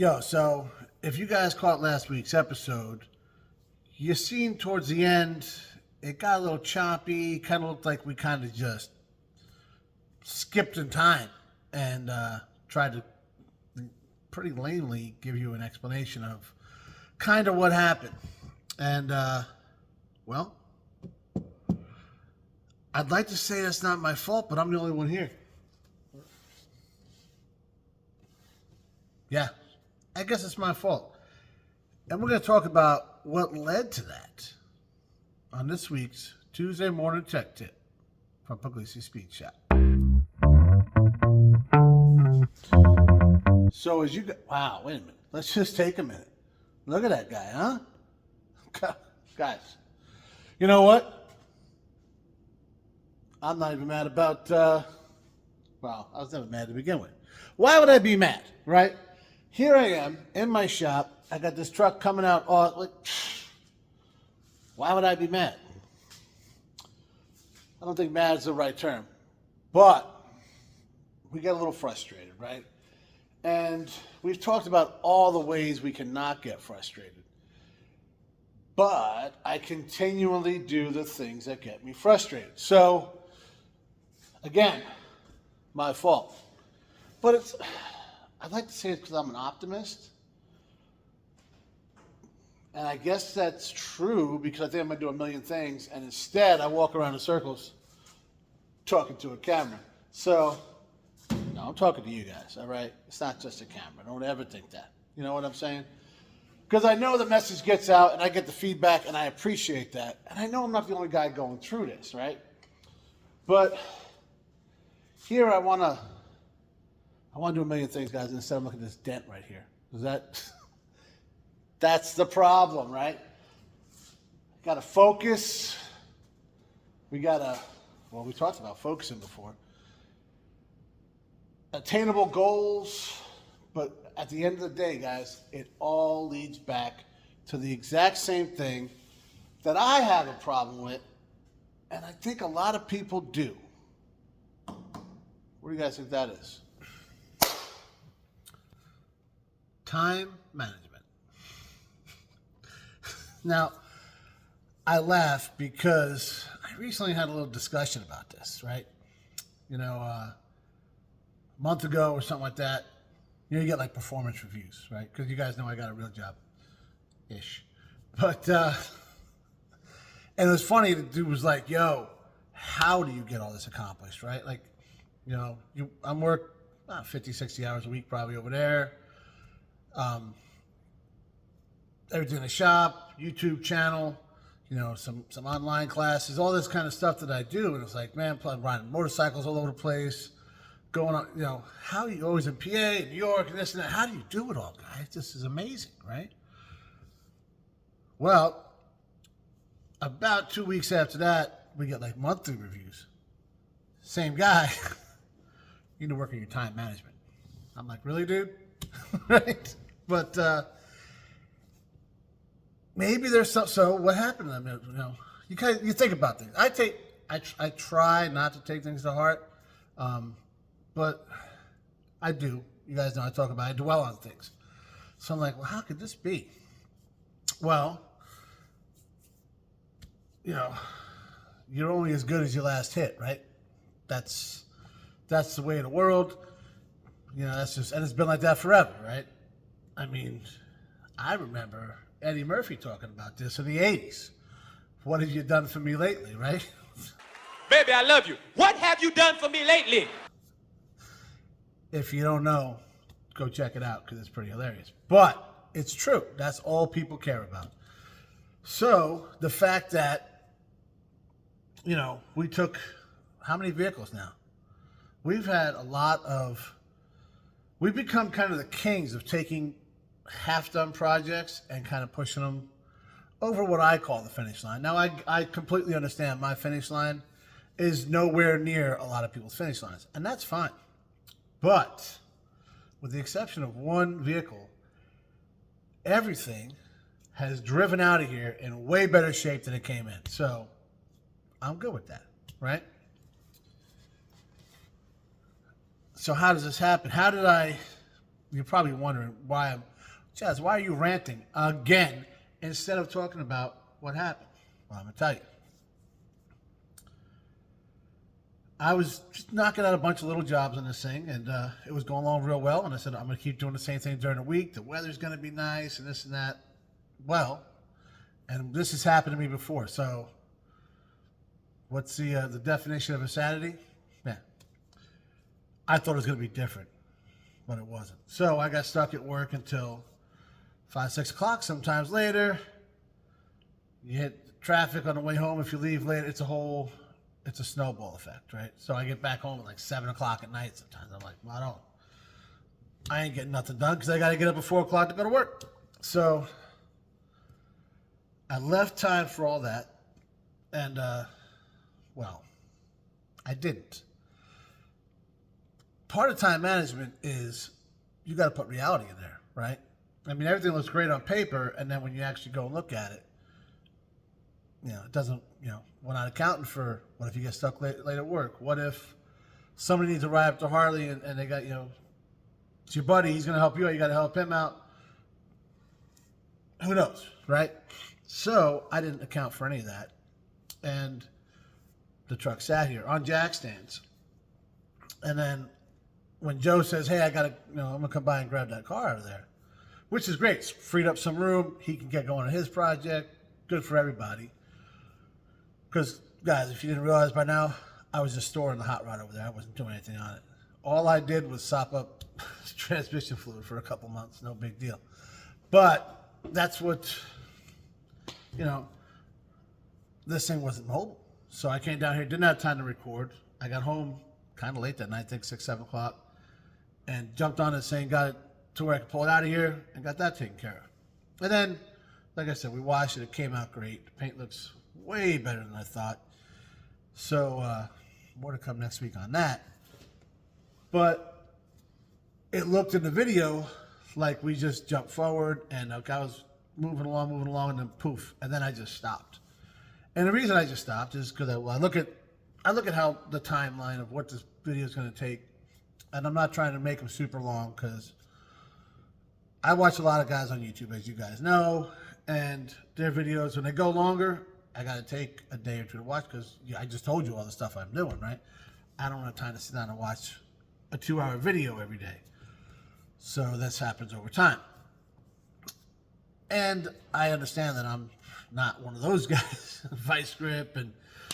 Yo, so if you guys caught last week's episode, you seen towards the end, it got a little choppy. Kind of looked like we kind of just skipped in time and tried to pretty lamely give you an explanation of kind of what happened. And, well, I'd like to say that's not my fault, but I'm the only one here. Yeah, I guess it's my fault. And we're going to talk about what led to that on this week's Tuesday Morning Tech Tip from Pugliese Speed Shop. So as you go, wow, wait a minute. Let's just take a minute. Look at that guy, huh? Guys, you know what? I'm not even mad about, well, I was never mad to begin with. Why would I be mad, right? Here I am in my shop. I got this truck coming out. Oh, like, why would I be mad? I don't think mad is the right term. But we get a little frustrated, right? And we've talked about all the ways we can not get frustrated. But I continually do the things that get me frustrated. So, again, my fault. But it's... I'd like to say it's because I'm an optimist. And I guess that's true because I think I'm going to do a million things. And instead, I walk around in circles talking to a camera. So, no, I'm talking to you guys, all right? It's not just a camera. Don't ever think that. You know what I'm saying? Because I know the message gets out and I get the feedback and I appreciate that. And I know I'm not the only guy going through this, right? But here I want to do a million things, guys, instead of looking at this dent right here. Is that's the problem, right? Got to focus. We talked about focusing before. Attainable goals. But at the end of the day, guys, it all leads back to the exact same thing that I have a problem with, and I think a lot of people do. What do you guys think that is? Time management. Now, I laugh because I recently had a little discussion about this, right? You know, a month ago or something like that, you get like performance reviews, right? Because you guys know I got a real job-ish. But, and it was funny, the dude was like, yo, how do you get all this accomplished, right? Like, you know, I'm work 50, 60 hours a week probably over there. Everything in the shop, YouTube channel, you know, some online classes, all this kind of stuff that I do. And it's like, man, I'm riding motorcycles all over the place, going on, you know, how are you always in PA, New York, and this and that? How do you do it all, guys? This is amazing, right? Well, about 2 weeks after that, we get like monthly reviews. Same guy, you need to work on your time management. I'm like, really, dude? Right? But maybe there's some. So what happened to them? You know, you think about things. I try not to take things to heart, but I do. You guys know I dwell on things. So I'm like, well, how could this be? Well, you know, you're only as good as your last hit, right? That's the way of the world. You know, that's just, and it's been like that forever, right? I mean, I remember Eddie Murphy talking about this in the 80s. What have you done for me lately, right? Baby, I love you. What have you done for me lately? If you don't know, go check it out because it's pretty hilarious. But it's true. That's all people care about. So the fact that, you know, we took how many vehicles now? We've had a lot of, we've become kind of the kings of taking half-done projects and kind of pushing them over what I call the finish line. Now, I completely understand my finish line is nowhere near a lot of people's finish lines, and that's fine. But with the exception of one vehicle, everything has driven out of here in way better shape than it came in. So I'm good with that, right? So how does this happen? How did I you're probably wondering Chaz, why are you ranting again instead of talking about what happened? Well, I'm going to tell you. I was just knocking out a bunch of little jobs on this thing, and it was going along real well. And I said, I'm going to keep doing the same thing during the week. The weather's going to be nice and this and that. Well, and this has happened to me before. So what's the definition of insanity? Yeah. I thought it was going to be different, but it wasn't. So I got stuck at work until 5, 6 o'clock. Sometimes later, you hit traffic on the way home. If you leave late, it's a snowball effect, right? So I get back home at like 7 o'clock at night sometimes. I'm like, well, I ain't getting nothing done because I got to get up at 4 o'clock to go to work. So I left time for all that. And, well, I didn't. Part of time management is you got to put reality in there, right? I mean, everything looks great on paper, and then when you actually go and look at it, it doesn't, we're not accounting for what if you get stuck late at work? What if somebody needs to ride up to Harley and they got, it's your buddy, he's going to help you out, you got to help him out. Who knows, right? So I didn't account for any of that. And the truck sat here on jack stands. And then when Joe says, hey, I got to, I'm going to come by and grab that car out of there, which is great. It's freed up some room. He can get going on his project. Good for everybody. Because, guys, if you didn't realize by now, I was just storing the hot rod over there. I wasn't doing anything on it. All I did was sop up transmission fluid for a couple months. No big deal. But that's what, this thing wasn't mobile. So I came down here, didn't have time to record. I got home kind of late that night, I think 6, 7 o'clock, and jumped on this thing, got it to where I could pull it out of here, and got that taken care of. And then, like I said, we washed it. It came out great. The paint looks way better than I thought. So, more to come next week on that. But it looked in the video like we just jumped forward, and I was moving along, and then poof, and then I just stopped. And the reason I just stopped is because I look at how the timeline of what this video is going to take, and I'm not trying to make them super long because I watch a lot of guys on YouTube, as you guys know, and their videos, when they go longer, I got to take a day or two to watch because I just told you all the stuff I'm doing, right? I don't have time to sit down and watch a 2-hour video every day. So this happens over time. And I understand that I'm not one of those guys, Vice Grip and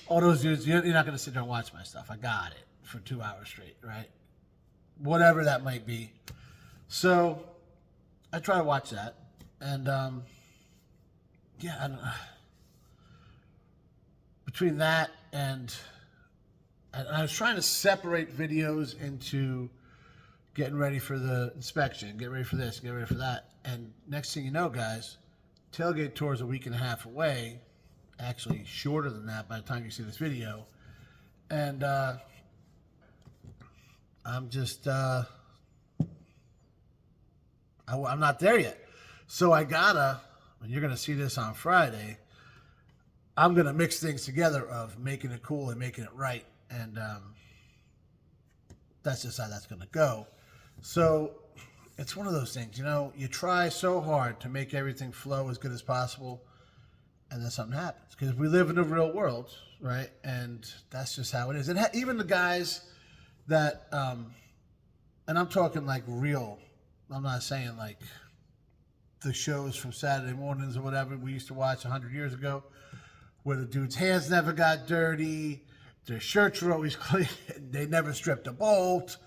all those dudes. You're not going to sit there and watch my stuff. I got it for 2 hours straight, right? Whatever that might be. So I try to watch that. And, between that and I was trying to separate videos into getting ready for the inspection, get ready for this, get ready for that. And next thing you know, guys, tailgate tour is a week and a half away, actually shorter than that by the time you see this video. And I'm just, I'm not there yet. So I gotta, when you're going to see this on Friday, I'm going to mix things together of making it cool and making it right. And that's just how that's going to go. So it's one of those things, you try so hard to make everything flow as good as possible, and then something happens. Because we live in the real world, right? And that's just how it is. And even the guys that, and I'm talking like real, I'm not saying like the shows from Saturday mornings or whatever we used to watch 100 years ago, where the dude's hands never got dirty, their shirts were always clean, they never stripped a bolt.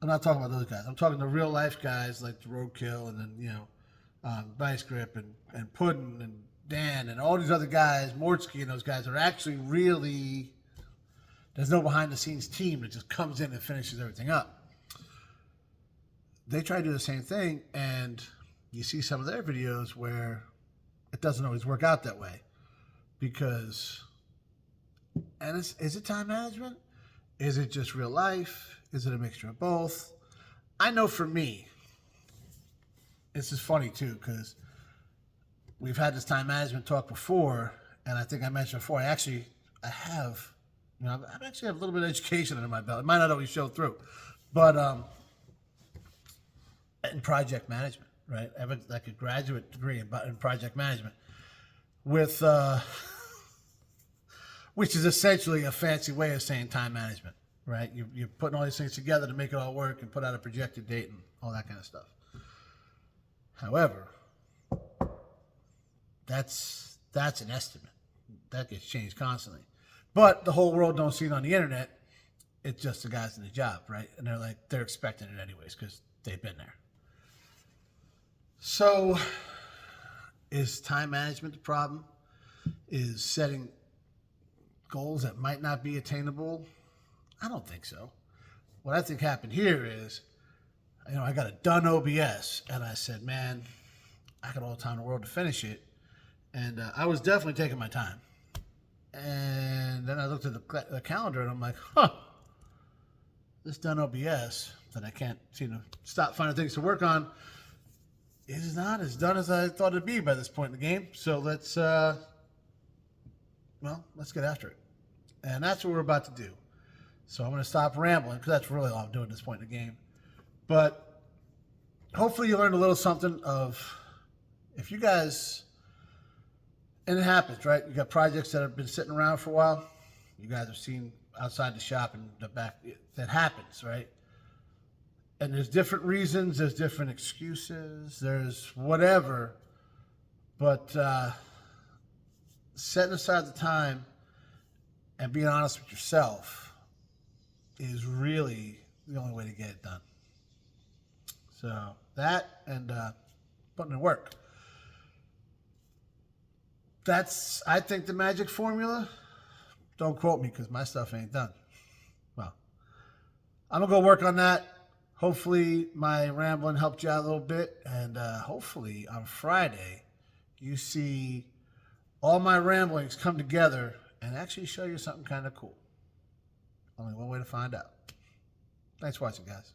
I'm not talking about those guys. I'm talking the real life guys like the Roadkill and then, Vice Grip and Puddin' and Dan and all these other guys, Mortsky and those guys are actually really, there's no behind the scenes team that just comes in and finishes everything up. They try to do the same thing, and you see some of their videos where it doesn't always work out that way. Because, and is it time management? Is it just real life? Is it a mixture of both? I know for me, this is funny too, because we've had this time management talk before, and I think I mentioned before, I actually have a little bit of education under my belt. It might not always show through, but in project management, right? I have like a graduate degree in project management with, which is essentially a fancy way of saying time management, right? You're putting all these things together to make it all work and put out a projected date and all that kind of stuff. However, that's an estimate. That gets changed constantly. But the whole world don't see it on the internet. It's just the guys in the job, right? And they're expecting it anyways because they've been there. So is time management the problem? Is setting goals that might not be attainable? I don't think so. What I think happened here is, I got a done OBS, and I said, man, I got all the time in the world to finish it. And I was definitely taking my time. And then I looked at the calendar, and I'm like, this done OBS that I can't seem to stop finding things to work on is not as done as I thought it'd be by this point in the game. So let's get after it. And that's what we're about to do. So I'm going to stop rambling because that's really all I'm doing at this point in the game. But hopefully you learned a little something of, if you guys, and it happens, right? You got projects that have been sitting around for a while. You guys have seen outside the shop and the back. That happens, right? And there's different reasons. There's different excuses. There's whatever. But setting aside the time and being honest with yourself is really the only way to get it done. So that and putting in work. That's, I think, the magic formula. Don't quote me because my stuff ain't done. Well, I'm going to go work on that. Hopefully my rambling helped you out a little bit. And hopefully on Friday you see all my ramblings come together and actually show you something kind of cool. Only one way to find out. Thanks for watching, guys.